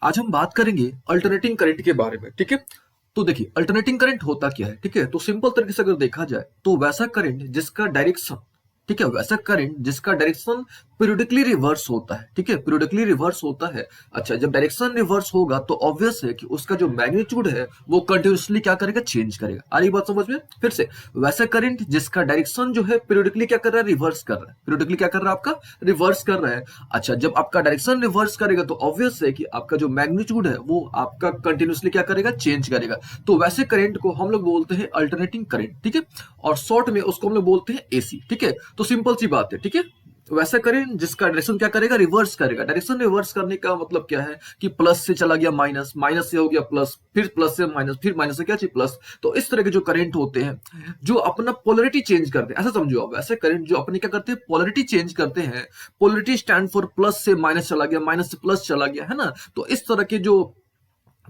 आज हम बात करेंगे अल्टरनेटिंग करंट के बारे में। ठीक है, तो देखिए अल्टरनेटिंग करंट होता क्या है। ठीक है, तो सिंपल तरीके से अगर देखा जाए तो वैसा करंट जिसका डायरेक्शन, ठीक है, वैसा करंट जिसका डायरेक्शन पीरियडिकली रिवर्स होता है। ठीक है, पीरियडिकली रिवर्स होता है। अच्छा, जब डायरेक्शन रिवर्स होगा तो ऑब्वियस है कि उसका जो मैग्नीट्यूड है वो कंटिन्यूसली क्या करेगा, चेंज करेगा। आ रही बात समझ में? फिर से, वैसा करंट जिसका डायरेक्शन जो है पीरियडिकली क्या कर रहा है, रिवर्स कर रहा है। पीरियडिकली क्या कर रहा है, आपका रिवर्स कर रहा है। अच्छा, जब आपका डायरेक्शन रिवर्स करेगा तो ऑब्वियस है कि आपका जो मैग्नीट्यूड है वो आपका कंटिन्यूसली क्या करेगा, चेंज करेगा। तो वैसे करंट को हम लोग बोलते हैं अल्टरनेटिंग करंट। ठीक है, और शॉर्ट में उसको हम लोग बोलते हैं एसी। ठीक है, तो सिंपल सी बात है। ठीक है, वैसा करें जिसका डायरेक्शन क्या करेगा, रिवर्स करेगा। डायरेक्शन रिवर्स करने का मतलब क्या है कि प्लस से चला गया माइनस, माइनस से हो गया प्लस, फिर प्लस से माइनस, फिर माइनस से क्या चाहिए, प्लस। तो इस तरह के जो करंट होते हैं जो अपना पोलरिटी चेंज करते हैं, ऐसा समझो आप, वैसे करंट जो अपने क्या करते हैं, पोलरिटी चेंज करते हैं। पोलरिटी स्टैंड फॉर प्लस से माइनस चला गया, माइनस से प्लस चला गया, है ना। तो इस तरह के जो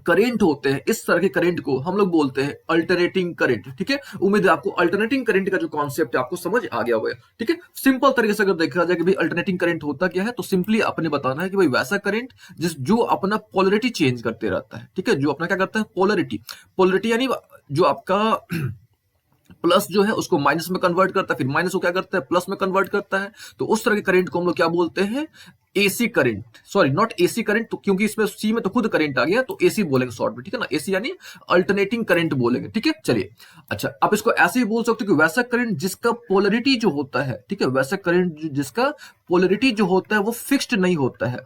करेंट होते हैं, इस तरह के करंट को हम लोग बोलते हैं अल्टरनेटिंग करंट। ठीक है, उम्मीद है आपको अल्टरनेटिंग करंट का जो कॉन्सेप्ट है आपको समझ आ गया होगा। ठीक है, सिंपल तरीके से अगर देखा जाए कि भाई अल्टरनेटिंग करंट होता क्या है, तो सिंपली आपने बताना है कि भाई वैसा करंट जो अपना पोलरिटी चेंज करते रहता है। ठीक है, जो अपना क्या करता है, पोलरिटी। पोलरिटी यानी जो आपका प्लस जो है उसको माइनस में कन्वर्ट करता है, फिर माइनस को क्या करता है, प्लस में कन्वर्ट करता है। तो उस तरह के करंट को हम लोग क्या बोलते हैं, AC current. Sorry, not AC current, तो क्योंकि इसमें सी में तो खुद करंट आ गया, तो एसी बोलेंगे शॉर्ट में। ठीक है ना, एसी यानी अल्टरनेटिंग करंट बोलेंगे। ठीक है, चलिए। अच्छा, आप इसको ऐसे ही बोल सकते हो कि वैसा करंट जिसका पोलरिटी जो होता है, ठीक है, वैसा करंट जिसका पोलरिटी जो होता है वो फिक्स्ड नहीं होता है।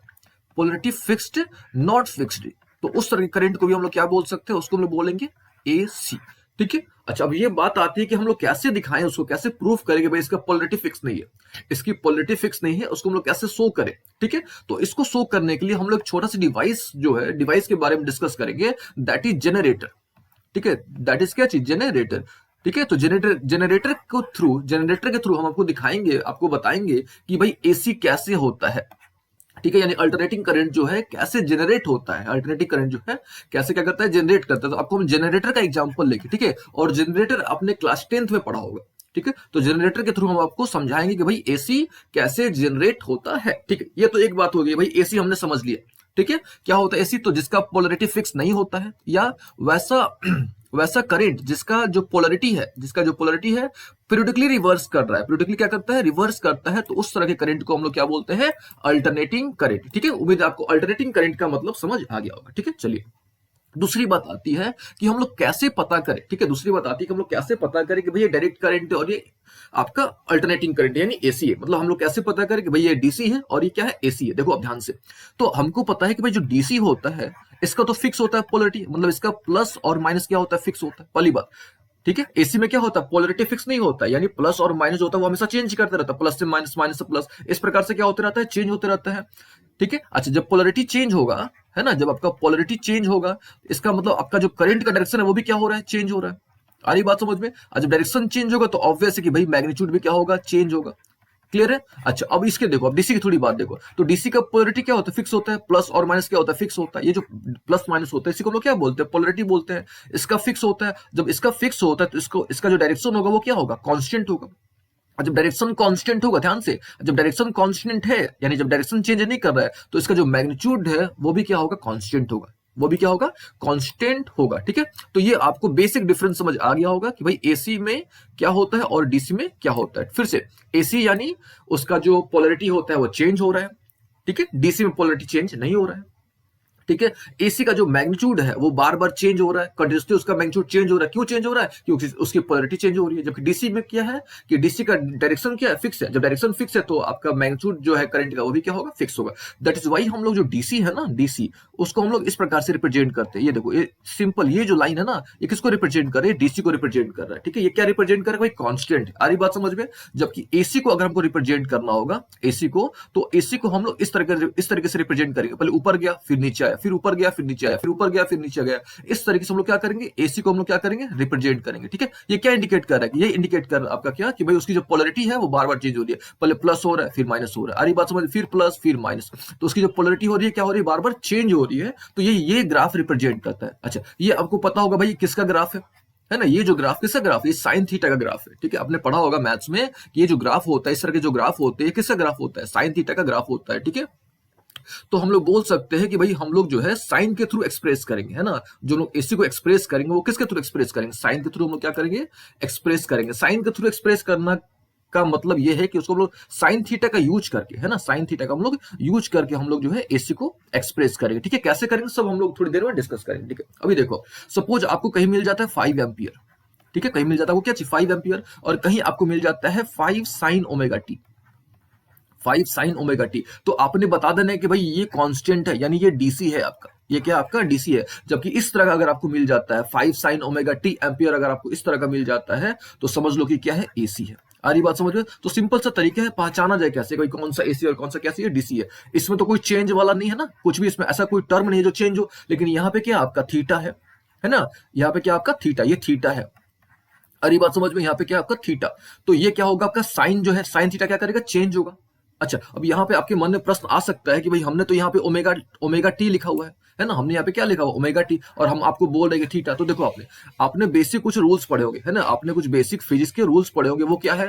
Polarity fixed, not fixed. तो उस तरह के करंट को भी हम लोग क्या बोल सकते हैं, उसको हम लोग बोलेंगे एसी। ठीक है। अच्छा, अब ये बात आती है कि हम लोग कैसे दिखाएं, उसको कैसे प्रूफ करेंगे भाई इसका पोलरिटी फिक्स नहीं है, इसकी पोलरिटी फिक्स नहीं है, उसको हम लोग कैसे शो करें। ठीक है, तो इसको शो करने के लिए हम लोग छोटा सा डिवाइस जो है, डिवाइस के बारे में डिस्कस करेंगे, दैट इज जनरेटर। ठीक है, दैट इज क्या चीज, जनरेटर। ठीक है, तो जनरेटर के थ्रू हम आपको दिखाएंगे, आपको बताएंगे कि भाई एसी कैसे होता है। ठीक है, यानी अल्टरनेटिंग करंट जो है कैसे जनरेट होता है, अल्टरनेटिंग करंट जो है कैसे क्या करता है, जनरेट करता है। तो आपको हम जनरेटर का एग्जांपल लेके, ठीक है, और जनरेटर आपने क्लास 10th में पढ़ा होगा। ठीक है, तो जनरेटर के थ्रू हम आपको समझाएंगे कि भाई एसी कैसे जनरेट होता है। ठीक है, ये तो एक बात हो गई भाई, एसी हमने समझ लिया। ठीक है, क्या होता है एसी, तो जिसका पोलरिटी फिक्स नहीं होता है, या वैसा वैसा करंट जिसका जो पोलरिटी है पीरियडिकली रिवर्स कर रहा है। पीरियडिकली क्या करता है, रिवर्स करता है। तो उस तरह के करंट को हम लोग क्या बोलते हैं, अल्टरनेटिंग करंट। ठीक है, उम्मीद है आपको अल्टरनेटिंग करंट का मतलब समझ आ गया होगा। ठीक है, चलिए। दूसरी बात आती है कि हम लोग कैसे पता करें। ठीक है, दूसरी बात आती है कि हम लोग कैसे पता करें कि भाई ये डायरेक्ट करंट है और ये आपका अल्टरनेटिंग करंट यानी एसी है। मतलब हम लोग कैसे पता करें कि भाई ये डीसी है और ये क्या है, एसी है। देखो अब ध्यान से, तो हमको पता है कि भाई जो डीसी होता है इसका तो फिक्स होता है पोलरिटी, मतलब इसका प्लस और माइनस क्या होता है, फिक्स होता है, पहली बात। ठीक है, एसी में क्या होता है, पोलरिटी फिक्स नहीं होता, यानी प्लस और माइनस होता है वो हमेशा चेंज करता रहता है, प्लस से माइनस, माइनस से प्लस, इस प्रकार से क्या होते रहता है, चेंज होते रहता है। ठीक है, अच्छा, जब पोलरिटी चेंज होगा, है ना, जब आपका पोलरिटी चेंज होगा, इसका मतलब आपका जो करंट का डायरेक्शन है वो भी क्या हो रहा है, चेंज हो रहा है। आ रही बात समझ में? जब डायरेक्शन चेंज होगा तो ऑब्वियस है कि भाई मैग्नीट्यूड भी क्या होगा, चेंज होगा। क्लियर है? अच्छा, अब इसके देखो, अब डीसी की थोड़ी बात देखो, तो डीसी का पोलरिटी क्या होता है, फिक्स होता है, प्लस और माइनस क्या होता है, फिक्स होता है। ये जो प्लस माइनस होता है इसी को हम लोग क्या बोलते हैं, पोलरिटी बोलते हैं। इसका फिक्स होता है, जब इसका फिक्स होता है तो इसका जो डायरेक्शन होगा वो क्या होगा, कांस्टेंट होगा। और जब डायरेक्शन कांस्टेंट होगा, ध्यान से, जब डायरेक्शन कांस्टेंट है यानी जब डायरेक्शन चेंज नहीं कर रहा है, तो इसका जो मैग्नीट्यूड है वो भी क्या होगा, कांस्टेंट होगा। वो भी क्या होगा, कांस्टेंट होगा। ठीक है, तो ये आपको बेसिक डिफरेंस समझ आ गया होगा कि भाई एसी में क्या होता है और डीसी में क्या होता है। फिर से, एसी यानी उसका जो पोलरिटी होता है वो चेंज हो रहा है। ठीक है, डीसी में पोलरिटी चेंज नहीं हो रहा है। ठीक है, एसी का जो मैग्नीट्यूड है वो बार बार चेंज हो रहा है, कंटिन्यूसली उसका मैग्नीट्यूड चेंज हो रहा है। क्यों चेंज हो रहा है, क्योंकि उसकी पोलरिटी चेंज हो रही है। जबकि डीसी में क्या है कि डीसी का डायरेक्शन क्या है, फिक्स है। जब डायरेक्शन फिक्स है तो आपका मैग्नीट्यूड जो है करंट का वो भी क्या होगा, फिक्स होगा। दैट इज वाई हम लोग जो डीसी है ना, डीसी, उसको हम लोग इस प्रकार से रिप्रेजेंट करते हैं। ये देखो, ये सिंपल, ये जो लाइन है ना, ये किसको रिप्रेजेंट कर रही है, डीसी को रिप्रेजेंट कर रहा है। ठीक है, ये क्या रिप्रेजेंट कर रहा है भाई, कांस्टेंट। आ रही बात समझ में? जबकि एसी को अगर हमको रिप्रेजेंट करना होगा, एसी को, तो एसी को हम लोग इस तरीके से रिप्रेजेंट करेंगे, पहले ऊपर गया फिर नीचे आया, फिर ऊपर गया फिर नीचे आया, फिर ऊपर गया फिर नीचे गया। इस तरीके से हम लोग क्या करेंगे, एसी को हम लोग क्या करेंगे, रिप्रेजेंट करेंगे। ठीक है, ये क्या इंडिकेट कर रहा है, ये इंडिकेट कर रहा है आपका क्या, कि भाई उसकी जो पोलरिटी है वो बार बार चेंज हो रही है, पहले प्लस हो रहा है फिर माइनस हो रहा है। आ रही बात समझ, फिर प्लस फिर माइनस, तो उसकी जो पोलरिटी हो रही है क्या हो रही है, बार बार चेंज हो रही है। तो ये ग्राफ रिप्रेजेंट करता है। अच्छा, ये आपको पता होगा भाई किसका ग्राफ है ना, ये जो ग्राफ किसका ग्राफ है, ये साइन थीटा का ग्राफ है। ठीक है, आपने पढ़ा होगा मैथ्स में कि ये जो ग्राफ होता है, इस तरह के जो ग्राफ होते हैं, किसका ग्राफ होता है, साइन थीटा का ग्राफ होता है। ठीक है, तो हम लोग बोल सकते हैं कि भाई हम लोग जो है साइन के थ्रू एक्सप्रेस करेंगे, है ना। जो लोग एसी को एक्सप्रेस करेंगे वो किसके थ्रू एक्सप्रेस करेंगे, साइन के थ्रू हम लोग क्या करेंगे, एक्सप्रेस करेंगे। साइन के थ्रू एक्सप्रेस करना का मतलब ये है कि उसको हम लोग साइन थीटा का यूज करके, है ना, साइन थीटा का हम लोग यूज करके हम लोग जो है एसी को एक्सप्रेस करेंगे, ठीक है। कैसे करेंगे सब हम लोग थोड़ी देर में डिस्कस करेंगे, ठीक है। अभी देखो, सपोज आपको कहीं मिल जाता है 5 एम्पियर, ठीक है, कहीं मिल जाता है वो क्या चीज 5 एम्पियर, और कहीं आपको मिल जाता है 5 sign omega T, 5 sign omega T. तो आपने बता देना है कि भाई ये कांस्टेंट है, यानी ये डीसी है आपका, ये क्या आपका डीसी है। जबकि इस तरह का अगर आपको मिल जाता है 5 साइन ओमेगा टी एम्पियर, अगर आपको इस तरह का मिल जाता है तो समझ लो कि क्या है, एसी है। आ रही बात समझ में। तो सिंपल सा तरीका है, पहचाना जाए कैसे कोई कौन सा एसी और कौन सा कैसी है, डीसी है। इसमें तो कोई चेंज वाला नहीं है ना, कुछ भी इसमें ऐसा कोई टर्म नहीं है जो चेंज हो, लेकिन यहाँ पे क्या आपका थीटा है ना, यहाँ पे क्या आपका थीटा, ये थीटा है। अरे बात समझ में, यहाँ पे क्या आपका थीटा, तो ये क्या होगा आपका साइन जो है, साइन थीटा क्या करेगा, चेंज होगा। अच्छा, अब यहाँ पे आपके मन में प्रश्न आ सकता है कि भाई हमने तो यहाँ पे ओमेगा ओमेगा टी लिखा हुआ है ना, हमने यहाँ पे क्या लिखा हुआ ओमेगा टी, और हम आपको बोल रहे हैं थीटा। तो देखो आपने बेसिक कुछ रूल्स पढ़े होंगे, है ना, आपने कुछ बेसिक फिजिक्स के रूल्स पढ़े होंगे। वो क्या है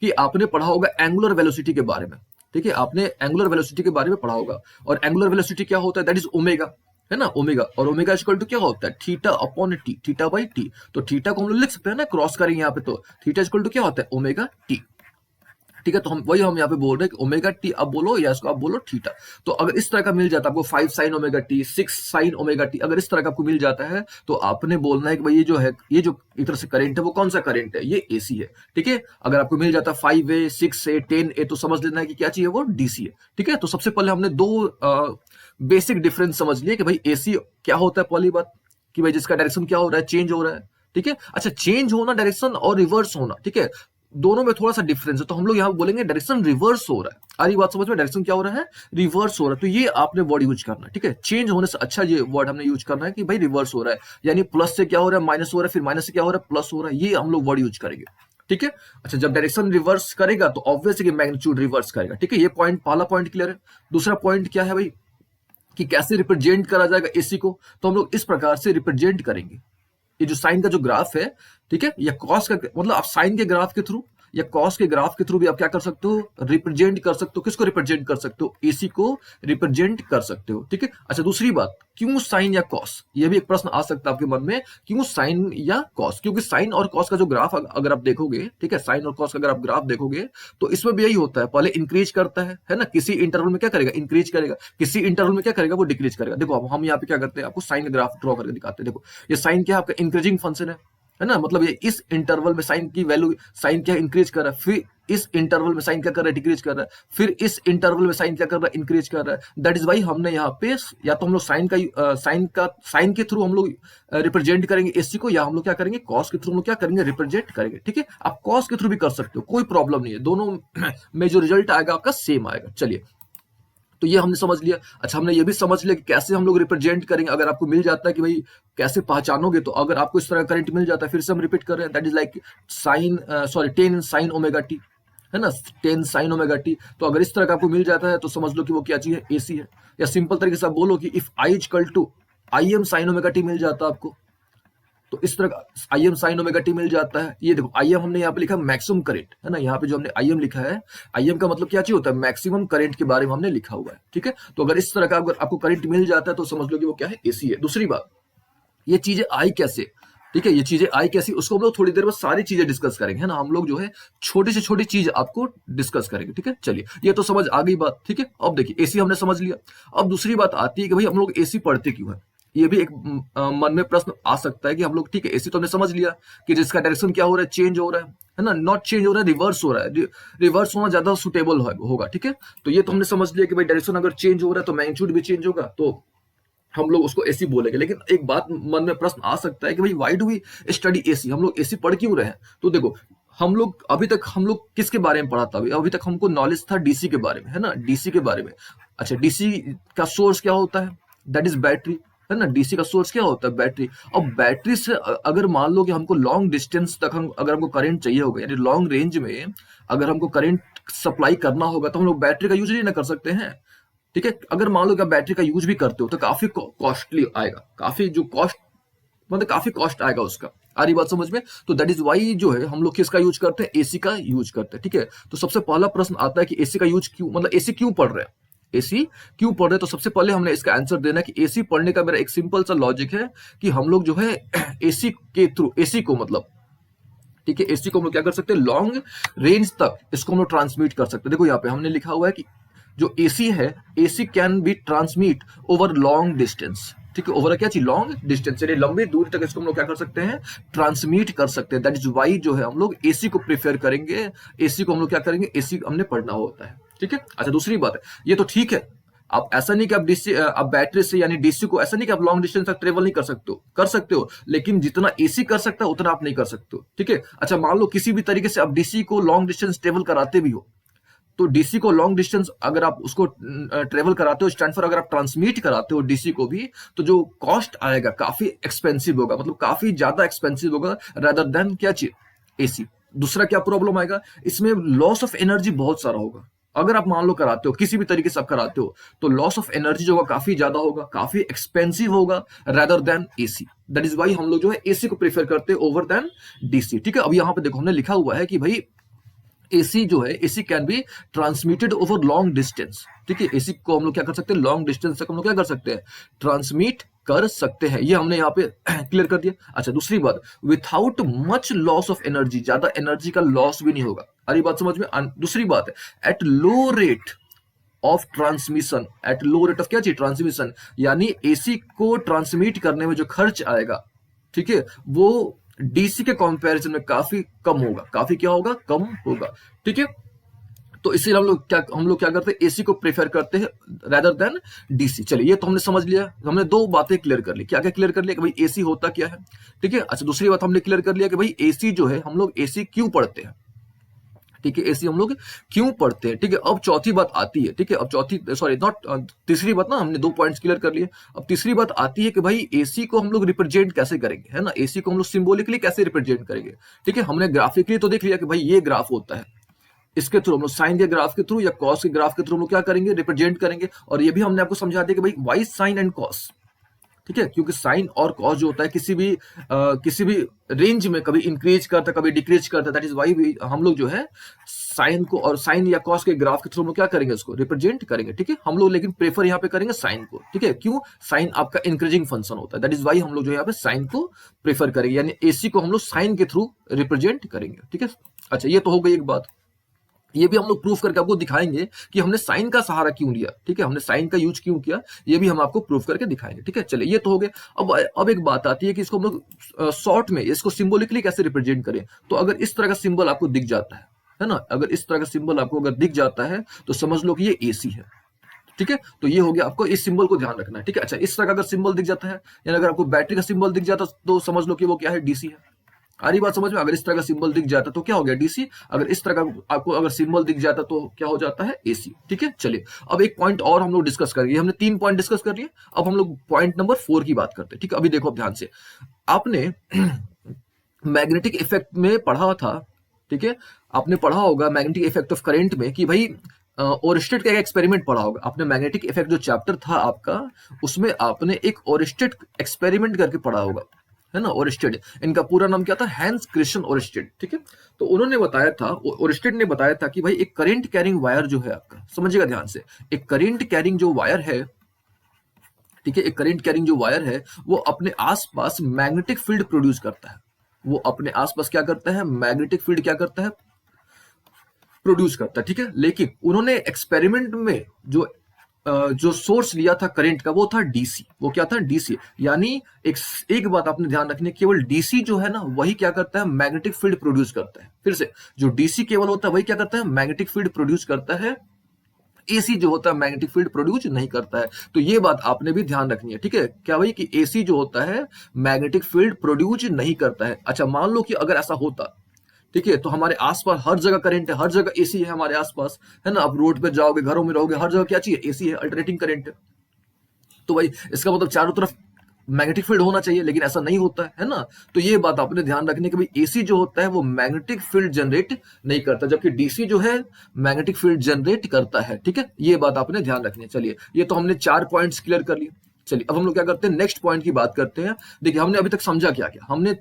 कि आपने पढ़ा होगा एंगुलर वेलोसिटी के बारे में, ठीक है, आपने एंगुलर वेलोसिटी के बारे में पढ़ा होगा। और एंगुलर वेलोसिटी क्या होता है, दैट इज ओमेगा, है ना, ओमेगा। और ओमेगा इक्वल टू क्या होता है, theta upon T, theta by T. तो थीटा को हम लोग लिख सकते हैं ना, क्रॉस करेंगे यहाँ पे, तो थीटा इक्वल टू क्या होता है, ओमेगा टी, ठीक है। तो हम यहाँ पे बोल रहे हैं कि ओमेगा टी आप बोलो या इसको आप बोलो थीटा। तो अगर इस तरह का मिल जाता है आपको 5 sign omega T, 6 sign omega T, अगर इस तरह का आपको मिल जाता है तो आपने बोलना है कि भाई ये जो है, ये जो इधर से करंट है वो कौन सा करंट है, ये एसी है, ठीक है। अगर आपको मिल जाता है 5A 6A 10A तो समझ लेना है कि क्या चाहिए, वो डीसी है, ठीक है। तो सबसे पहले हमने दो बेसिक डिफरेंस समझ लिए कि भाई एसी क्या होता है, पहली बात कि भाई जिसका डायरेक्शन क्या हो रहा है, चेंज हो रहा है, ठीक है। अच्छा, चेंज होना डायरेक्शन और रिवर्स होना, ठीक है, दोनों में थोड़ा सा डिफरेंस है। तो हम लोग यहाँ बोलेंगे डायरेक्शन रिवर्स हो रहा है। आरी बात समझ में, डायरेक्शन क्या हो रहा है, रिवर्स हो रहा है। तो ये आपने वर्ड यूज करना है, ठीक है। चेंज होने से अच्छा ये वर्ड हमने यूज करना है कि भाई रिवर्स हो रहा है, यानी प्लस से क्या हो रहा है, माइनस हो रहा है, फिर माइनस से क्या हो रहा है, प्लस हो रहा है, ये हम लोग वर्ड यूज करेंगे, ठीक है। अच्छा, जब डायरेक्शन रिवर्स करेगा तो ऑब्वियसली मैग्नीट्यूड रिवर्स करेगा, ठीक है। ये पॉइंट, पहला पॉइंट क्लियर है। दूसरा पॉइंट क्या है भाई, कि कैसे रिप्रेजेंट करा जाएगा एसी को, तो हम लोग इस प्रकार से रिप्रेजेंट करेंगे। ये जो साइन का जो ग्राफ है, ठीक है, या कॉस का, मतलब आप साइन के ग्राफ के थ्रू या कॉस के ग्राफ के थ्रू भी आप क्या कर सकते हो, रिप्रेजेंट कर सकते हो। किसको रिप्रेजेंट कर सकते हो, एसी को रिप्रेजेंट कर सकते हो, ठीक है। अच्छा, दूसरी बात, क्यों साइन या कॉस, ये भी एक प्रश्न आ सकता है आपके मन में, क्यों साइन या कॉस, क्योंकि साइन और कॉस का जो ग्राफ अगर आप देखोगे, ठीक है, साइन और कॉस का अगर आप ग्राफ देखोगे तो इसमें भी यही होता है, पहले इंक्रीज करता है ना, किसी इंटरवल में क्या करेगा, इंक्रीज करेगा, किसी इंटरवल में क्या करेगा, वो डिक्रीज करेगा। देखो अब हम यहाँ पे क्या करते हैं, आपको साइन का ग्राफ ड्रॉ करके दिखाते हैं। देखो ये साइन क्या है, आपका इंक्रीजिंग फंक्शन है ना, मतलब ये इस इंटरवल में साइन की वैल्यू, साइन क्या इंक्रीज कर रहा है, फिर इस इंटरवल में साइन क्या कर रहा है, डिक्रीज कर रहा है, फिर इस इंटरवल में साइन क्या कर रहा है, इंक्रीज कर रहा है। दैट इज वाई हमने यहाँ पे या तो हम लोग साइन के थ्रू हम लोग रिप्रेजेंट करेंगे एसी को, या हम लोग क्या करेंगे, कॉस के थ्रू हम लोग क्या करेंगे, रिप्रेजेंट करेंगे, ठीक है। आप कॉस के थ्रू भी कर सकते हो, कोई प्रॉब्लम नहीं है, दोनों में जो रिजल्ट आएगा आपका सेम आएगा। चलिए, तो ये हमने समझ लिया। अच्छा, हमने ये भी समझ लिया कि कैसे हम लोग रिप्रेजेंट करेंगे। अगर आपको मिल जाता है कि भाई कैसे पहचानोगे, तो अगर आपको इस तरह करंट मिल जाता है, फिर से हम रिपीट कर रहे हैं, that is like sine 10 sine omega t, है ना, 10 साइन ओमेगा टी। तो अगर इस तरह का आपको मिल जाता है तो समझ लो कि वो क्या चीज है, एसी है। या सिंपल तरीके से आप बोलो कि if I equal to I M sine omega T मिल जाता है आपको, तो इस तरह का I M sine omega T मिल जाता है। ये देखो आई एम हमने यहाँ पे लिखा मैक्सिमम करंट, है ना, यहाँ पे जो हमने आई एम लिखा है, आई एम का मतलब क्या चीज होता है, मैक्सिमम करंट के बारे में हमने लिखा हुआ है, ठीक है। तो अगर इस तरह का अगर आपको करंट मिल जाता है तो समझ लो कि वो क्या है, एसी है। दूसरी बात, ये चीजें आई कैसे, ठीक है, ये चीजें आई कैसी, उसको हम लोग थोड़ी देर में सारी चीजें डिस्कस करेंगे, है ना। हम लोग जो है छोटी से छोटी चीज आपको डिस्कस करेंगे, ठीक है। चलिए, ये तो समझ आ गई बात, ठीक है। अब देखिए एसी हमने समझ लिया। अब दूसरी बात आती है कि भाई हम लोग एसी पढ़ते क्यों है। ये भी एक मन में प्रश्न आ सकता है कि हम लोग, ठीक है, एसी तो हमने समझ लिया कि जिसका डायरेक्शन क्या हो रहा है, चेंज हो रहा है ना, नॉट चेंज हो रहा है, रिवर्स हो रहा है, रिवर्स होना ज्यादा सुटेबल होगा, ठीक है। तो ये तो हमने समझ लिया कि भाई डायरेक्शन अगर चेंज हो रहा है तो मैग्नीट्यूड भी चेंज होगा, तो हम लोग उसको एसी बोलेंगे। लेकिन एक बात मन में प्रश्न आ सकता है कि भाई why do we study AC, हम लोग एसी पढ़ क्यों रहे हैं। तो देखो, हम लोग अभी तक हम लोग किसके बारे में पढ़ा था, अभी तक हमको नॉलेज था डीसी के बारे में, है ना, डीसी के बारे में। अच्छा, डीसी का सोर्स क्या होता है, दैट इज बैटरी, है ना, डीसी का सोर्स क्या होता है, बैटरी। और बैटरी से अगर मान लो कि हमको लॉन्ग डिस्टेंस तक अगर हमको करंट चाहिए होगा, यानी लॉन्ग रेंज में अगर हमको करंट सप्लाई करना होगा, तो हम लोग बैटरी का यूज नहीं ना कर सकते हैं, ठीक है। अगर मान लो कि आप बैटरी का यूज भी करते हो तो काफी कॉस्टली आएगा, काफी जो कॉस्ट, मतलब काफी कॉस्ट आएगा उसका। आ रही बात समझ में। तो दैट इज वाई जो है हम लोग किसका यूज करते हैं, एसी का यूज करते हैं, ठीक है। तो सबसे पहला प्रश्न आता है कि एसी का यूज क्यों, मतलब एसी क्यों पढ़ रहे हैं, एसी क्यों पढ़ रहे हैं? तो सबसे पहले हमने इसका आंसर देना है कि एसी पढ़ने का मेरा एक सिंपल सा लॉजिक है कि हम लोग जो है एसी के थ्रू, एसी को मतलब, ठीक है, एसी को हम लोग क्या कर सकते हैं, लॉन्ग रेंज तक इसको हम लोग ट्रांसमिट कर सकते हैं। देखो यहाँ पे हमने लिखा हुआ है कि जो एसी है, AC can be transmit over long distance, ठीक है, ओवर क्या चीज, लॉन्ग डिस्टेंस, यानी लंबी दूरी तक इसको हम लोग क्या कर सकते हैं, ट्रांसमिट कर सकते हैं। दैट इज वाई जो है हम लोग एसी को प्रेफर करेंगे, एसी को हम लोग क्या करेंगे, एसी हमने पढ़ना होता है, ठीक है। अच्छा, दूसरी बात है, ये तो ठीक है, आप ऐसा नहीं कि आप डीसी, आप बैटरी से यानी डीसी को ऐसा नहीं कि आप लॉन्ग डिस्टेंस तक ट्रेवल नहीं कर सकते हो, लेकिन जितना एसी कर सकता है उतना आप नहीं कर सकते हो, ठीक है। अच्छा, मान लो किसी भी तरीके से आप डीसी को लॉन्ग डिस्टेंस ट्रेवल कराते भी हो, तो डीसी को लॉन्ग डिस्टेंस अगर आप उसको ट्रेवल कराते हो, स्टैंड फॉर अगर आप ट्रांसमिट कराते हो डीसी को भी, तो जो कॉस्ट आएगा काफी एक्सपेंसिव होगा, मतलब काफी ज्यादा एक्सपेंसिव होगा रेदर देन क्या चीज, एसी। दूसरा क्या प्रॉब्लम आएगा, इसमें लॉस ऑफ एनर्जी बहुत सारा होगा। अगर आप मान लो कराते हो किसी भी तरीके से आप कराते हो, तो लॉस ऑफ एनर्जी जो होगा काफी ज्यादा होगा, काफी एक्सपेंसिव होगा rather than AC. That is why हम लोग जो है एसी को प्रेफर करते हैं ओवर देन डीसी, ठीक है। अब यहाँ पे देखो हमने लिखा हुआ है कि भाई एसी जो है, AC can be transmitted over long distance, ठीक है। एसी को हम लोग क्या कर सकते हैं, लॉन्ग डिस्टेंस तक हम लोग क्या कर सकते हैं, ट्रांसमिट कर सकते हैं, ये हमने यहाँ पे क्लियर कर दिया। अच्छा, दूसरी बात, without much loss of energy, ज्यादा एनर्जी का लॉस भी नहीं होगा। अरे बात समझ में। दूसरी बात है, at low rate of transmission, at low rate of क्या चीज, ट्रांसमिशन, यानी एसी को ट्रांसमिट करने में जो खर्च आएगा, ठीक है, वो डीसी के कंपैरिजन में काफी कम होगा, काफी क्या होगा, कम होगा, ठीक है। तो इसलिए हम लोग क्या करते हैं, एसी को प्रेफर करते हैं रेदर देन डीसी। चलिए, ये तो हमने समझ लिया, हमने दो बातें क्लियर कर ली। क्या क्या क्लियर कर लिया कि भाई एसी होता क्या है, ठीक है। अच्छा, दूसरी बात हमने क्लियर कर लिया कि भाई एसी जो है, हम लोग एसी क्यों पढ़ते हैं, ठीक है, एसी हम लोग क्यों पढ़ते हैं, ठीक है। अब चौथी बात आती है, ठीक है, अब चौथी, सॉरी नॉट तीसरी बात ना, हमने दो पॉइंट्स क्लियर कर लिए। अब तीसरी बात आती है कि भाई एसी को हम लोग रिप्रेजेंट कैसे करेंगे, है ना, एसी को हम लोग सिंबॉलिकली कैसे रिप्रेजेंट करेंगे, ठीक है। हमने ग्राफिकली तो देख लिया कि भाई ये ग्राफ होता है, इसके थ्रू हम लोग साइन के ग्राफ के थ्रू या कॉस के ग्राफ के थ्रू हम लोग क्या करेंगे, रिप्रेजेंट करेंगे। और ये भी हमने आपको समझा दिया कि भाई वाई साइन एंड कॉस, ठीक है, क्योंकि साइन और कॉस जो होता है किसी भी रेंज में कभी इंक्रीज करता है, कभी डिक्रीज करता है। दैट इज वाई भी हम लोग जो है साइन को और साइन या कॉस के ग्राफ के थ्रू हम लोग क्या करेंगे, उसको रिप्रेजेंट करेंगे, ठीक है। हम लोग लेकिन प्रेफर यहाँ पे करेंगे साइन को, ठीक है। क्यों, साइन आपका इंक्रीजिंग फंक्शन होता है, दैट इज वाई हम लोग जो यहाँ पे साइन को प्रेफर करेंगे, यानी एसी को हम लोग साइन के थ्रू रिप्रेजेंट करेंगे, ठीक है। अच्छा, ये तो हो गई एक बात। ये भी हम लोग प्रूफ करके आपको दिखाएंगे कि हमने साइन का सहारा क्यों लिया, ठीक है, हमने साइन का यूज क्यों किया, ये भी हम आपको प्रूफ करके दिखाएंगे, ठीक है। चलिए, ये तो हो गए। अब एक बात आती है कि इसको हम लोग शॉर्ट में इसको सिंबॉलिकली कैसे रिप्रेजेंट करें। तो अगर इस तरह का सिंबल आपको दिख जाता है ना, अगर इस तरह का सिंबल आपको अगर दिख जाता है तो समझ लो कि ये एसी है, ठीक है। तो ये हो गया, आपको इस सिंबल को ध्यान रखना है, ठीक है। अच्छा, इस तरह का अगर सिंबल दिख जाता है, यानी अगर आपको बैटरी का सिंबल दिख जाता है तो समझ लो कि वो क्या है, डीसी है। आ रही बात समझ में। अगर इस तरह का सिंबल दिख जाता तो क्या हो गया, डीसी। अगर इस तरह का आपको अगर सिंबल दिख जाता तो क्या हो जाता है, एसी, ठीक है। चलिए, अब एक पॉइंट और हम लोग डिस्कस करेंगे। हमने 3 पॉइंट डिस्कस कर लिए, अब हम लोग पॉइंट नंबर 4 की बात करते हैं, ठीक है। अभी देखो, अब ध्यान से, आपने मैग्नेटिक इफेक्ट में पढ़ा था, ठीक है, आपने पढ़ा होगा मैग्नेटिक इफेक्ट ऑफ करंट में कि भाई ओरस्टेड का एक एक्सपेरिमेंट पढ़ा होगा आपने। मैग्नेटिक इफेक्ट जो चैप्टर था आपका, उसमें आपने एक ओरस्टेड एक्सपेरिमेंट करके पढ़ा होगा, है ना। ओरस्टेड, इनका पूरा नाम क्या था, हैंस क्रिश्चियन ओरस्टेड, ठीक है। तो उन्होंने बताया था, ओरस्टेड ने बताया था कि भाई एक करंट कैरिंग वायर जो है आपका, समझिएगा ध्यान से, एक करंट कैरिंग जो वायर है, ठीक है, एक करंट कैरिंग जो वायर है, वो अपने आसपास मैग्नेटिक फील्ड प्रोड्यूस करता है। वो अपने आसपास क्या करता है, मैग्नेटिक फील्ड क्या करता है, प्रोड्यूस करता है, ठीक है। लेकिन उन्होंने एक्सपेरिमेंट में जो सोर्स लिया था करंट का, वो था डीसी। वो क्या था, डीसी। यानी एक बात आपने ध्यान रखनी है, केवल डीसी जो है ना, वही क्या करता है, मैग्नेटिक फील्ड प्रोड्यूस करता है। फिर से, जो डीसी केवल होता है वही क्या करता है, मैग्नेटिक फील्ड प्रोड्यूस करता है। एसी जो होता है मैग्नेटिक फील्ड प्रोड्यूस नहीं करता है। तो ये बात आपने भी ध्यान रखनी है, ठीक है। क्या भाई, कि एसी जो होता है मैग्नेटिक फील्ड प्रोड्यूस नहीं करता है। अच्छा, मान लो कि अगर ऐसा होता, ठीक है, तो हमारे आसपास हर जगह करंट है, हर जगह एसी है हमारे आसपास, है ना। आप रोड पे जाओगे, घरों में रहोगे, हर जगह क्या चाहिए, एसी है, अल्टरनेटिंग करंट है। तो भाई इसका मतलब चारों तरफ मैग्नेटिक फील्ड होना चाहिए, लेकिन ऐसा नहीं होता है ना। तो ये बात आपने ध्यान रखनी है कि भाई एसी जो होता है वो मैग्नेटिक फील्ड जनरेट नहीं करता, जबकि डीसी जो है मैग्नेटिक फील्ड जनरेट करता है, ठीक है। ये बात आपने ध्यान रखनी है। चलिए, ये तो हमने 4 पॉइंट्स क्लियर कर लिए। चलिए, अब हम लोग क्या करते हैं, नेक्स्ट पॉइंट की बात करते हैं। देखिए, हमने अभी तक समझा क्या क्या, हमने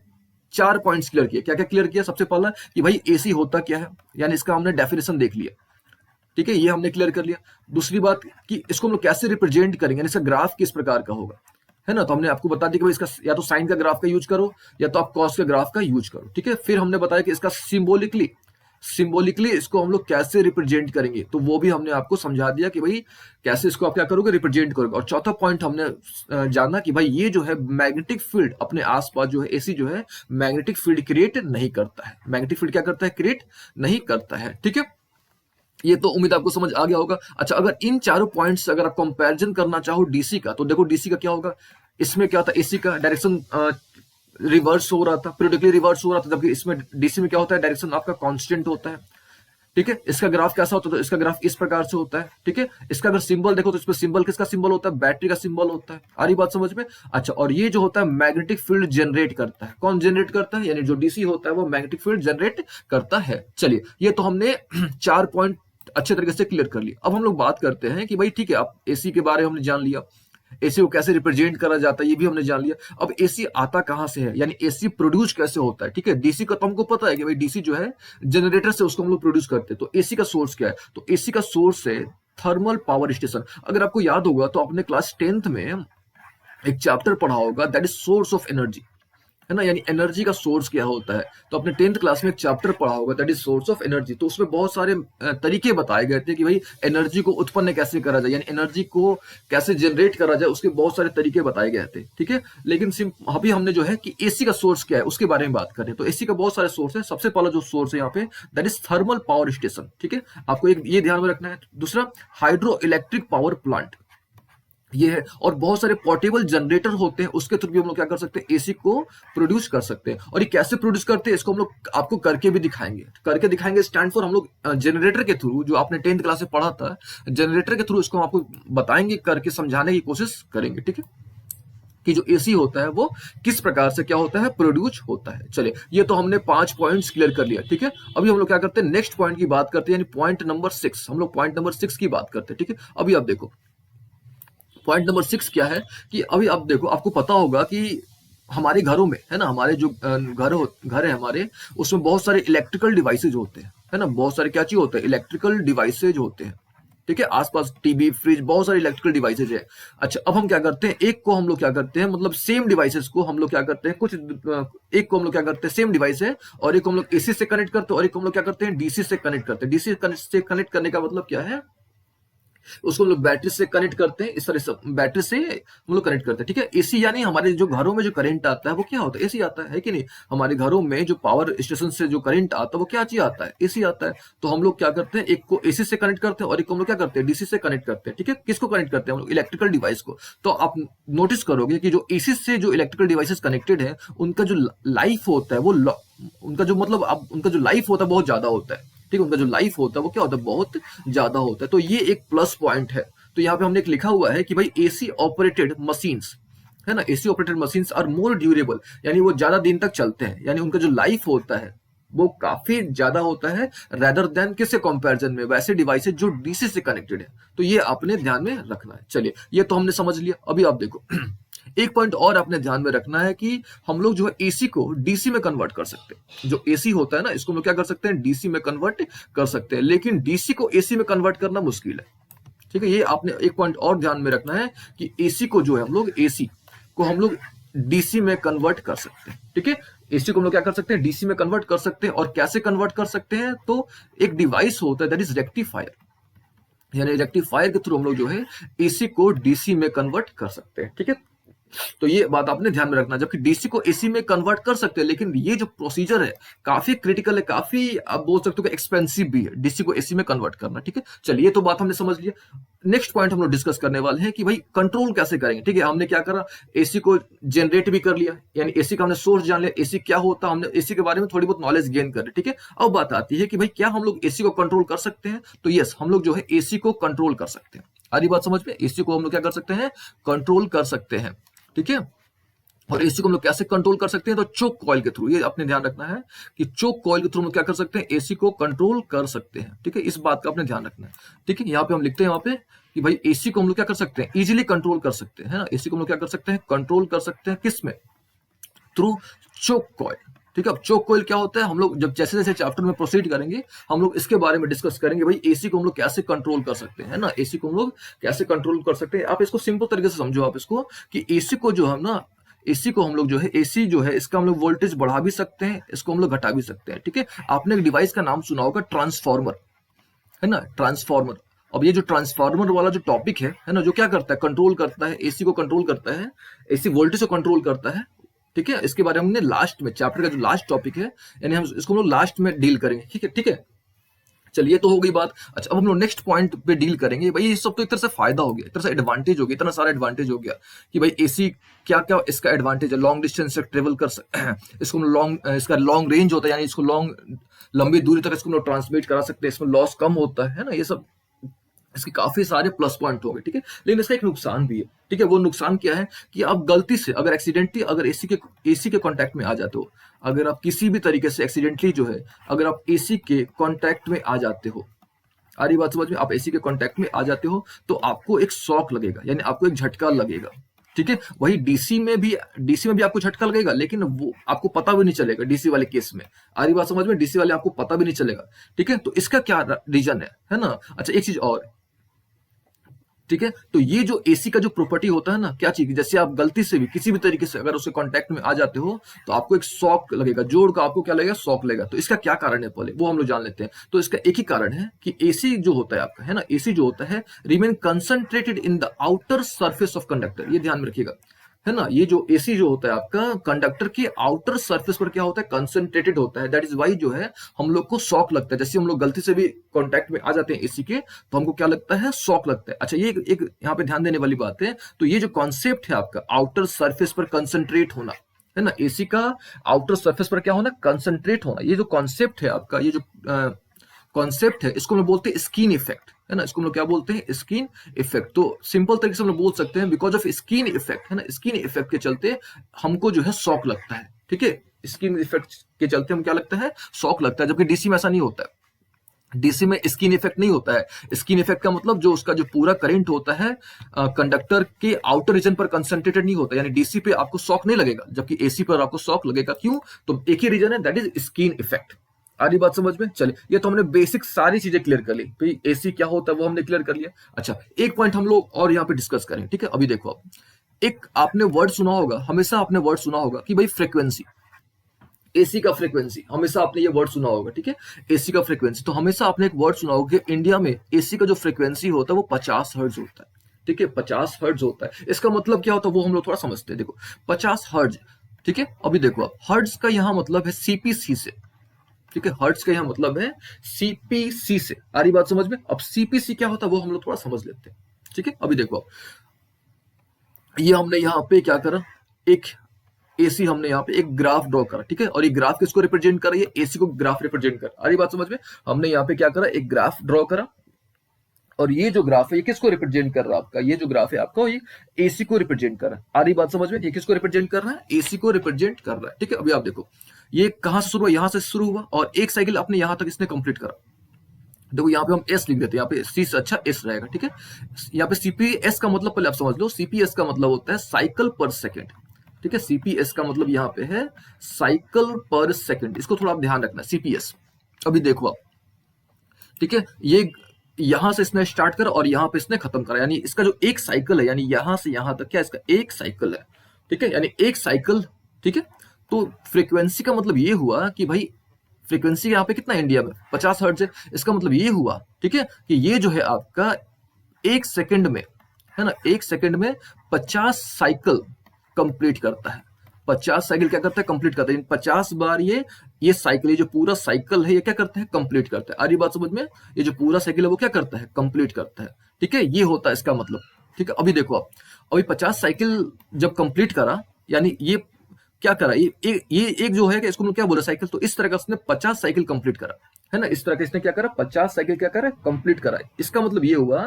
4 पॉइंट्स क्लियर किए। क्या क्या क्लियर किया, सबसे पहला कि भाई एसी होता क्या है, यानी इसका हमने डेफिनेशन देख लिया, ठीक है, ये हमने क्लियर कर लिया। दूसरी बात कि इसको हम लोग कैसे रिप्रेजेंट करेंगे, यानी इसका ग्राफ किस प्रकार का होगा, है ना। तो हमने आपको बता दिया कि भाई इसका या तो साइन का ग्राफ का यूज करो या तो आप कॉस के ग्राफ का यूज करो, ठीक है। फिर हमने बताया कि इसका सिंबॉलिकली इसको हम लोग कैसे रिप्रेजेंट करेंगे, तो वो भी हमने आपको समझा दिया कि भाई कैसे इसको आप क्या करोगे, रिप्रेजेंट करोगे। और चौथा पॉइंट हमने जाना कि भाई ये जो है मैग्नेटिक फील्ड अपने आसपास जो है एसी जो है मैग्नेटिक फील्ड क्रिएट नहीं करता है। मैग्नेटिक फील्ड क्या करता है, क्रिएट नहीं करता है, ठीक है। ये तो उम्मीद आपको समझ आ गया होगा। अच्छा, अगर इन चारों पॉइंट्स अगर आप कंपैरिजन करना चाहो डीसी का, तो देखो डीसी का क्या होगा, इसमें क्या था, एसी का डायरेक्शन रिवर्स हो रहा था, पीरियडिकली रिवर्स हो रहा था, जबकि इसमें डीसी में क्या होता है, डायरेक्शन आपका कांस्टेंट होता है, ठीक है। इसका ग्राफ कैसा होता है, तो इसका ग्राफ इस प्रकार से होता है, ठीक है। इसका अगर सिंबल देखो तो इसमें सिंबल किसका सिंबल होता है, बैटरी का सिंबल होता है। आ रही बात समझ में। अच्छा, और ये जो होता है मैग्नेटिक फील्ड जनरेट करता है, कौन जनरेट करता है, यानी जो डीसी होता है वो मैग्नेटिक फील्ड जनरेट करता है। चलिए, ये तो हमने 4 पॉइंट अच्छे तरीके से क्लियर कर लिया। अब हम लोग बात करते हैं कि भाई ठीक है, अब एसी के बारे में हमने जान लिया, एसी को कैसे रिप्रेजेंट करा जाता है ये भी हमने जान लिया। अब एसी आता कहां से है, यानी एसी प्रोड्यूस कैसे होता है, ठीक है। डीसी का तो हमको पता है कि भाई डीसी जो है जनरेटर से उसको हम लोग प्रोड्यूस करते हैं। तो एसी का सोर्स क्या है, तो एसी का सोर्स है थर्मल पावर स्टेशन। अगर आपको याद होगा तो आपने क्लास 10th में एक चैप्टर पढ़ा होगा, that is source of energy, है ना, यानी एनर्जी का सोर्स क्या होता है। तो आपने 10th क्लास में एक चैप्टर पढ़ा होगा, that is source of energy. तो उसमें बहुत सारे तरीके बताए गए थे कि भाई एनर्जी को उत्पन्न कैसे करा जाए, यानी एनर्जी को कैसे जनरेट करा जाए, उसके बहुत सारे तरीके बताए गए थे, ठीक है। लेकिन अभी हमने जो है कि एसी का सोर्स क्या है उसके बारे में बात करें। तो एसी का बहुत सारे सोर्स है। सबसे पहला जो सोर्स है यहाँ पे, that is thermal power station, ठीक है। आपको एक ये ध्यान में रखना है। दूसरा, हाइड्रो इलेक्ट्रिक पावर प्लांट, ये है। और बहुत सारे पोर्टेबल जनरेटर होते हैं, उसके थ्रू भी हम लोग क्या कर सकते हैं, एसी को प्रोड्यूस कर सकते हैं। और ये कैसे प्रोड्यूस करते हैं इसको हम लोग आपको करके भी दिखाएंगे। स्टैंड फॉर हम लोग जनरेटर के थ्रू, जो आपने 10th क्लास में पढ़ा था, जनरेटर के थ्रू इसको हम आपको बताएंगे, करके समझाने की कोशिश करेंगे, ठीक है, कि जो एसी होता है वो किस प्रकार से क्या होता है, प्रोड्यूस होता है। चलिए, ये तो हमने 5 पॉइंट्स क्लियर कर लिया, ठीक है। अभी हम लोग क्या करते हैं, नेक्स्ट पॉइंट की बात करते हैं, यानी पॉइंट नंबर 6। हम लोग पॉइंट नंबर 6 की बात करते हैं, ठीक है। अभी आप देखो पॉइंट नंबर 6 क्या है, कि अभी आप देखो, आपको पता होगा कि हमारे घरों में, है ना, हमारे जो घर है हमारे, उसमें बहुत सारे इलेक्ट्रिकल डिवाइसेज होते हैं, है ना। बहुत सारे क्या चीज होते हैं, इलेक्ट्रिकल डिवाइसेज होते हैं, ठीक है। आसपास टीवी, फ्रिज, बहुत सारे इलेक्ट्रिकल डिवाइसेज है। अच्छा, अब हम क्या करते हैं, एक को हम लोग क्या करते हैं, मतलब सेम डिवाइसेस को हम लोग क्या करते हैं, एक को हम लोग क्या करते हैं, सेम डिवाइस है, और एक को हम लोग एसी से कनेक्ट करते हैं, और एक को हम लोग क्या करते हैं, डीसी से कनेक्ट करते हैं। डीसी से कनेक्ट करने का मतलब क्या है, उसको हम लोग बैटरी से कनेक्ट करते हैं, इस तरह से बैटरी से हम लोग कनेक्ट करते हैं, ठीक है। एसी यानी हमारे जो घरों में जो करंट आता है वो क्या होता है, एसी आता है कि नहीं। हमारे घरों में जो पावर स्टेशन से जो करंट आता है वो क्या चीज आता है, एसी आता है। तो हम लोग क्या करते हैं, एक को एसी से कनेक्ट करते हैं और एक को हम लोग क्या करते हैं, डीसी से कनेक्ट करते हैं, ठीक है। किसको कनेक्ट करते हैं, हम लोग इलेक्ट्रिकल डिवाइस को। तो आप नोटिस करोगे कि जो एसी से जो इलेक्ट्रिकल डिवाइसेस कनेक्टेड है, उनका जो लाइफ होता है वो उनका जो मतलब अब उनका जो लाइफ होता है बहुत ज्यादा होता है, ठीक है। उनका जो लाइफ होता है वो क्या होता है, बहुत ज्यादा होता है। तो ये एक प्लस पॉइंट है। तो यहाँ पे हमने एक लिखा हुआ है कि भाई एसी ऑपरेटेड मशीन्स, है ना, AC operated machines are more durable, यानी वो ज्यादा दिन तक चलते हैं, यानी उनका जो लाइफ होता है वो काफी ज्यादा होता है, रेदर देन किससे कंपैरिजन में, वैसे डिवाइसेज जो डीसी से कनेक्टेड है। तो ये आपने ध्यान में रखना है। चलिए, ये तो हमने समझ लिया। अभी आप देखो एक पॉइंट और आपने ध्यान में रखना है कि हम लोग जो है एसी को डीसी में कन्वर्ट कर सकते हैं। जो एसी होता है ना, इसको हम लोग क्या कर सकते हैं, डीसी में कन्वर्ट कर सकते हैं, लेकिन डीसी को एसी में कन्वर्ट करना मुश्किल है, ठीक है। ये आपने एक पॉइंट और ध्यान में रखना है कि एसी को जो है हम लोग एसी को हम लोग डीसी में कन्वर्ट कर सकते हैं, ठीक है। एसी को हम लोग क्या कर सकते हैं, डीसी में कन्वर्ट कर सकते हैं। और कैसे कन्वर्ट कर सकते हैं, तो एक डिवाइस होता है दैट इज रेक्टिफायर, यानी रेक्टिफायर के थ्रू हम लोग जो है एसी को डीसी में कन्वर्ट कर सकते हैं, ठीक है। तो ये बात आपने ध्यान में रखना। जबकि डीसी को एसी में कन्वर्ट कर सकते हैं, लेकिन ये जो प्रोसीजर है काफी क्रिटिकल है, काफी आप बोल सकते हो कि एक्सपेंसिव भी है डीसी को एसी में कन्वर्ट करना, ठीक है। चलिए, ये तो बात हमने समझ लिया। नेक्स्ट पॉइंट हम लोग डिस्कस करने वाले हैं कि भाई कंट्रोल कैसे करेंगे, ठीक है। हमने क्या करा, एसी को जनरेट भी कर लिया, यानी एसी का हमने सोर्स जान लिया, एसी क्या होता है, हमने एसी के बारे में थोड़ी बहुत नॉलेज गेन कर, ठीक है। अब बात आती है कि भाई क्या हम लोग एसी को कंट्रोल कर सकते हैं। तो यस, हम लोग जो है एसी को कंट्रोल कर सकते हैं। आधी बात समझ में, एसी को हम लोग क्या कर सकते हैं, कंट्रोल कर सकते हैं, ठीक है। और एसी को हम लोग कैसे कंट्रोल कर सकते हैं, तो चोक कॉइल के थ्रू। ये अपने ध्यान रखना है कि चोक कॉइल के थ्रू हम लोग क्या कर सकते हैं, एसी को कंट्रोल कर सकते हैं, ठीक है। इस बात का अपने ध्यान रखना है, ठीक है। यहाँ पे हम लिखते हैं वहां पे कि भाई एसी को हम लोग क्या कर सकते हैं, इजीली कंट्रोल कर सकते हैं, है ना। एसी को हम लोग क्या कर सकते हैं, कंट्रोल कर सकते हैं, किस में, थ्रू चोक कॉइल, ठीक है। अब चोक कोइल क्या होता है, हम लोग जब जैसे जैसे चैप्टर में प्रोसीड करेंगे हम लोग इसके बारे में डिस्कस करेंगे, भाई एसी को हम लोग कैसे कंट्रोल कर सकते हैं ना, एसी को हम लोग कैसे कंट्रोल कर सकते हैं। आप इसको सिंपल तरीके से समझो, आप इसको कि एसी को जो हम ना, एसी को हम लोग जो है, एसी जो है इसका हम लोग वोल्टेज बढ़ा भी सकते हैं, इसको हम लोग घटा भी सकते हैं। ठीक है, आपने एक डिवाइस का नाम सुना होगा ट्रांसफार्मर, है ना, ट्रांसफार्मर। अब ये जो ट्रांसफार्मर वाला जो टॉपिक है ना, जो क्या करता है, कंट्रोल करता है, एसी को कंट्रोल करता है, एसी वोल्टेज को कंट्रोल करता है। ठीक है, इसके बारे में हमने लास्ट में, चैप्टर का जो लास्ट टॉपिक है, यानी हम इसको हम लोग लास्ट में डील करेंगे। ठीक है, ठीक है, चलिए तो हो गई बात। अच्छा, अब हम लोग नेक्स्ट पॉइंट पे डील करेंगे। भाई ये सब तो एक तरह से फायदा हो गया, एक तरह से एडवांटेज हो गया, इतना सारा एडवांटेज हो गया कि भाई एसी क्या क्या इसका एडवांटेज है। लॉन्ग डिस्टेंस से ट्रेवल कर सकते हैं, इसको हम लॉन्ग, इसका लॉन्ग रेंज होता है, यानी इसको लॉन्ग, लंबी दूरी तक इसको हम लोग ट्रांसमिट करा सकते हैं, इसमें लॉस कम होता है ना, ये सब इसके काफी सारे प्लस पॉइंट हो गए। ठीक है, लेकिन इसका एक नुकसान भी है। ठीक है, वो नुकसान क्या है कि आप गलती से अगर एक्सीडेंटली अगर एसी के कांटेक्ट में आ जाते हो, अगर आप किसी भी तरीके से एक्सीडेंटली जो है, अगर आप एसी के कांटेक्ट में आ जाते हो, आ रही बात समझ में, आप एसी के कांटेक्ट में आ जाते हो तो आपको एक शॉक लगेगा, यानी आपको एक झटका लगेगा। ठीक है, वही डीसी में भी आपको झटका लगेगा, लेकिन वो आपको पता भी नहीं चलेगा। डीसी वाले केस में आ रही बात समझ में, डीसी वाले आपको पता भी नहीं चलेगा। ठीक है, तो इसका क्या रीजन है ना। अच्छा, एक चीज और, ठीक है, तो ये जो एसी का जो प्रॉपर्टी होता है ना, क्या चीज, जैसे आप गलती से भी किसी भी तरीके से अगर उसके कांटेक्ट में आ जाते हो तो आपको एक शॉक लगेगा, जोड़ का आपको क्या लगेगा, शॉक लगेगा। तो इसका क्या कारण है, पहले वो हम लोग जान लेते हैं। तो इसका एक ही कारण है कि एसी जो होता है आपका, है ना, एसी जो होता है remain concentrated in the outer surface of conductor. ये ध्यान में रखिएगा, है ना, ये जो एसी जो होता है आपका कंडक्टर के आउटर सरफेस पर क्या होता है, कंसंट्रेटेड होता है। दैट इज वाई जो है हम लोग को शॉक लगता है। जैसे हम लोग गलती से भी कांटेक्ट में आ जाते हैं एसी के, तो हमको क्या लगता है, शॉक लगता है। अच्छा, ये एक यहाँ पे ध्यान देने वाली बात है। तो ये जो कॉन्सेप्ट है आपका आउटर सरफेस पर कंसंट्रेट होना, है ना, एसी का आउटर सरफेस पर क्या होना, कंसंट्रेट होना, ये जो कॉन्सेप्ट है आपका, ये जो कॉन्सेप्ट है, इसको हम लोग बोलते हैं स्किन इफेक्ट, है ना, इसको हम लोग क्या बोलते हैं, स्किन इफेक्ट। तो सिंपल तरीके से हम लोग बोल सकते हैं बिकॉज ऑफ स्किन इफेक्ट, है ना, स्किन इफेक्ट के चलते हमको जो है शॉक लगता है। ठीक है, स्किन इफेक्ट के चलते हम क्या लगता है, शॉक लगता है, जबकि डीसी में ऐसा नहीं होता है। डीसी में स्किन इफेक्ट नहीं होता है। स्किन इफेक्ट का मतलब जो उसका जो पूरा करंट होता है कंडक्टर के आउटर रीजन पर कंसंट्रेटेड नहीं होता, यानी डीसी पे आपको शॉक नहीं लगेगा, जबकि एसी पर आपको शॉक लगेगा। क्यों, तो एक ही रीजन है, दैट इज स्किन इफेक्ट। आ रही बात समझ में। चलिए, ये तो हमने बेसिक सारी चीजें क्लियर कर ली, भाई एसी क्या होता है वो हमने क्लियर कर लिया। अच्छा, एक पॉइंट हम लोग और यहाँ पे डिस्कस करें। ठीक है, अभी देखो, आप एक आपने वर्ड सुना होगा, हमेशा आपने वर्ड सुना होगा कि भाई फ्रीक्वेंसी, एसी का फ्रीक्वेंसी, हमेशा आपने ये वर्ड सुना होगा। ठीक है, एसी का फ्रीक्वेंसी, तो हमेशा आपने एक वर्ड सुना होगा कि इंडिया में एसी का जो फ्रीक्वेंसी होता है वो 50 हर्ट्ज होता है। ठीक है, 50 हर्ट्ज होता है। इसका मतलब क्या होता है वो हम लोग थोड़ा समझते हैं। देखो, 50 हर्ट्ज, ठीक है, अभी देखो आप, हर्ट्ज का यहाँ मतलब है सीपीसी से। ठीक है, हर्ट्ज का यहाँ मतलब है सीपीसी से। आ रही बात समझ में। अब सीपीसी क्या होता है वो हम लोग थोड़ा समझ लेते हैं। ठीक है, अभी देखो, ये हमने यहाँ पे क्या करा, एक एसी हमने यहाँ पे एक ग्राफ ड्रॉ करा। ठीक है, और ये ग्राफ किसको रिप्रेजेंट कर रही है, एसी को ग्राफ रिप्रेजेंट कर। आ रही बात समझ में। हमने यहाँ पे क्या करा, एक ग्राफ ड्रॉ करा, और ये जो ग्राफ है ये किसको रिप्रेजेंट कर रहा है आपका, ये जो ग्राफ है आपका ये एसी को रिप्रेजेंट कर रहा है। आ रही बात समझ में, ये किसको रिप्रेजेंट कर रहा है, एसी को रिप्रेजेंट कर रहा है। ठीक है, अभी आप देखो, ये कहां से शुरू हुआ, यहां से शुरू हुआ, और एक साइकिल अपने यहां तक इसने कंप्लीट करा। देखो यहाँ पे हम एस लिख देते हैं, यहाँ पे सी से अच्छा एस रहेगा। ठीक है, यहाँ पे सीपीएस का मतलब पहले आप समझ लो, सीपीएस का मतलब होता है साइकिल पर सेकेंड। ठीक है, सीपीएस का मतलब यहाँ पे है साइकिल पर सेकेंड, इसको थोड़ा आप ध्यान रखना, सीपीएस। अभी देखो आप, ठीक है, ये यहां से इसने स्टार्ट करा और यहां पे इसने खत्म करा, यानी इसका जो एक साइकिल है, यानी यहां से यहां तक क्या इसका एक साइकिल है। ठीक है, यानी एक साइकिल। ठीक है, तो फ्रीक्वेंसी का मतलब ये हुआ कि भाई फ्रीक्वेंसी यहाँ पे कितना इंडिया में 50 हर्ट्ज है। इसका मतलब ये हुआ, ठीक है, कि ये जो है आपका एक सेकंड में, है ना, एक सेकंड में 50 साइकिल कंप्लीट करता है। 50 साइकिल क्या करता है, कंप्लीट करता है। 50 बार ये साइकिल, ये जो पूरा साइकिल है ये क्या करता है, कंप्लीट करता है। आ रही बात समझ में, ये जो पूरा साइकिल है वो क्या करता है, कंप्लीट करता है। ठीक है, ये होता है इसका मतलब। ठीक है, अभी देखो आप, अभी 50 साइकिल जब कंप्लीट करा, यानी ये क्या करा, ये एक जो है कि इसको क्या बोला, साइकिल। तो इस तरह का उसने 50 साइकिल कंप्लीट करा, है ना, इस तरह का इसने क्या करा, 50 साइकिल क्या करा, कंप्लीट करा। इसका मतलब ये हुआ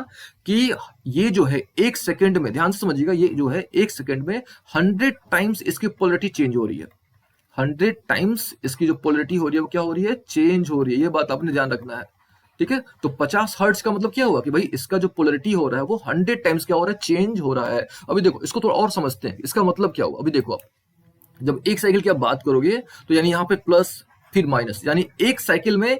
कि ये जो है एक सेकंड में, ध्यान से समझिएगा, ये जो है एक सेकंड में 100 टाइम्स इसकी पोलरिटी चेंज हो रही है। 100 टाइम्स इसकी जो पोलरिटी हो रही है वो क्या हो रही है, चेंज हो रही है। ये बात आपने ध्यान रखना है। ठीक है, तो 50 हर्ट्ज का मतलब क्या हुआ कि भाई इसका जो पोलरिटी हो रहा है वो 100 टाइम्स क्या हो रहा है, चेंज हो रहा है। अभी देखो, इसको थोड़ा और समझते हैं, इसका मतलब क्या हुआ। अभी देखो आप, जब एक साइकिल की आप बात करोगे तो यानी यहाँ पे प्लस फिर माइनस, यानी एक साइकिल में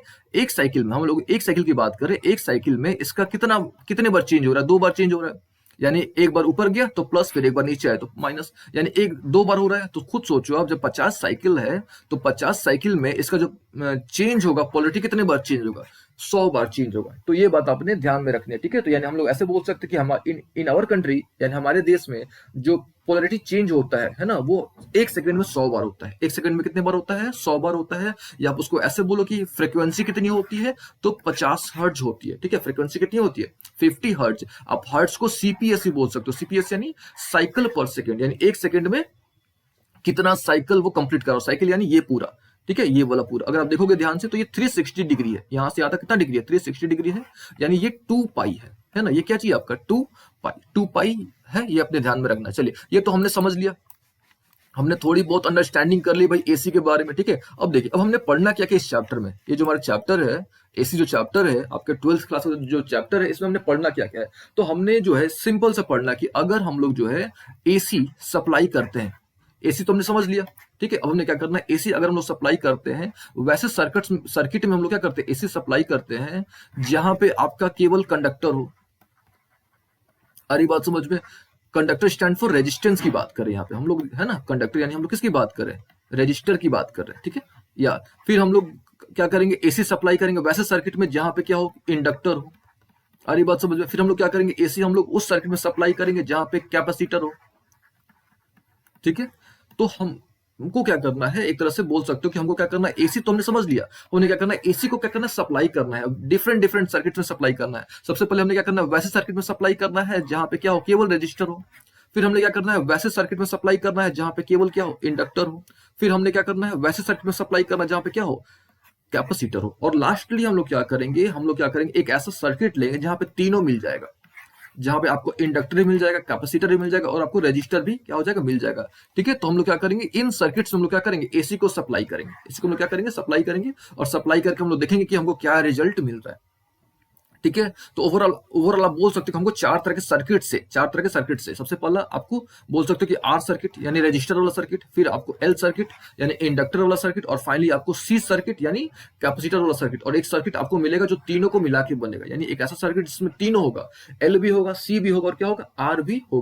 हम लोग एक साइकिल की बात करें, एक साइकिल में इसका कितने बार चेंज हो रहा है, 2 बार चेंज हो रहा है। यानी एक बार ऊपर गया तो प्लस, फिर एक बार नीचे आया तो माइनस, यानी एक 2 बार हो रहा है। तो खुद सोचो आप, जब 50 साइकिल है तो 50 साइकिल में इसका जो चेंज होगा पोलरिटी कितने बार चेंज होगा, 100 बार चेंज होगा। तो ये बात आपने ध्यान में रखनी है, ठीक है। तो यानी हम लोग ऐसे बोल सकते हैं कि हमारे इन आवर कंट्री, यानी हमारे देश में जो पोलरिटी चेंज होता है ना, वो एक सेकंड में 100 बार होता है। एक सेकंड में कितने बार होता है, 100 बार होता है। या आप उसको ऐसे बोलो कि फ्रीक्वेंसी कितनी होती है, तो 50 हर्ट्ज होती है, ठीक है। फ्रीक्वेंसी कितनी होती है, 50 हर्ट्ज। आप हर्ट्ज को सीपीएस भी बोल सकते हो, सीपीएस यानी साइकिल पर सेकेंड, यानी एक सेकंड में कितना साइकिल वो कंप्लीट कर रहा है। साइकिल यानी ये पूरा, ठीक है, ये वाला पूरा। अगर आप देखोगे ध्यान से तो ये 360 डिग्री है, यहां से यहां तक कितना डिग्री है, 360 डिग्री है। यानी ये 2 पाई है ना। ये क्या चाहिए आपका, 2 पाई है, ये अपने ध्यान में रखना। चलिए, ये तो हमने समझ लिया, हमने थोड़ी बहुत अंडरस्टैंडिंग कर ली भाई एसी के बारे में, ठीक है। अब देखिए, अब हमने पढ़ना क्या क्या इस चैप्टर में। ये जो हमारा चैप्टर है, एसी जो चैप्टर है आपके 12th क्लास का जो चैप्टर है, इसमें हमने पढ़ना क्या क्या है। तो हमने जो है सिंपल से पढ़ना कि अगर हम लोग जो है एसी सप्लाई करते हैं, एसी तो हमने समझ लिया, ठीक है। अब हमने क्या करना है, एसी अगर हम लोग सप्लाई करते हैं, वैसे सर्किट में हम लोग क्या करते हैं, एसी सप्लाई करते हैं जहां पे आपका केवल कंडक्टर हो। अरे बात समझ में, कंडक्टर स्टैंड फॉर रेजिस्टेंस की बात करें यहाँ पे हम लोग, है ना। कंडक्टर यानी हम लोग किसकी बात कर रहे हैं, रजिस्टर की बात कर रहे हैं, ठीक है। या फिर हम लोग क्या करेंगे, एसी सप्लाई करेंगे वैसे सर्किट में जहां पे क्या हो, इंडक्टर हो। अरे बात समझ में। फिर हम लोग क्या करेंगे, एसी हम लोग उस सर्किट में सप्लाई करेंगे जहां पे कैपेसिटर हो, ठीक है। तो हमको क्या करना है, एक तरह से बोल सकते हो कि हमको क्या करना है, एसी तो हमने समझ लिया, उन्हें क्या करना है, एसी को क्या करना है, सप्लाई करना है, डिफरेंट डिफरेंट सर्किट में सप्लाई करना है। सबसे पहले हमने क्या करना है, वैसे सर्किट में सप्लाई करना है जहां पे क्या हो, केवल रजिस्टर हो। फिर हमने क्या करना है, वैसे सर्किट में सप्लाई करना है जहां पे केवल क्या हो, इंडक्टर हो। फिर हमने क्या करना है, वैसे सर्किट में सप्लाई करना है जहां पे क्या हो, कैपेसिटर हो। और लास्टली हम लोग क्या करेंगे, एक ऐसा सर्किट लेंगे जहां पे तीनों मिल जाएगा, जहां पे आपको इंडक्टर भी मिल जाएगा, कैपेसिटर भी मिल जाएगा और आपको रजिस्टर भी क्या हो जाएगा, मिल जाएगा, ठीक है। तो हम लोग क्या करेंगे, इन सर्किट्स में हम लोग क्या करेंगे, एसी को सप्लाई करेंगे, एसी को हम लोग क्या करेंगे, सप्लाई करेंगे। और सप्लाई करके हम लोग देखेंगे कि हमको क्या रिजल्ट मिल रहा है, ठीक है। तो ओवरऑल आप बोल सकते हो कि हमको चार तरह के सर्किट से सबसे पहला आपको बोल सकते हो कि आर सर्किट यानी रजिस्टर वाला सर्किट, फिर आपको एल सर्किट यानी इंडक्टर वाला सर्किट, और फाइनली आपको सी सर्किट यानी कैपेसिटर वाला सर्किट। और एक सर्किट आपको मिलेगा जो तीनों को मिला के बनेगा, यानी एक ऐसा सर्किट जिसमें तीनों होगा, एल भी होगा, सी भी होगा और क्या होगा, आर भी होगा।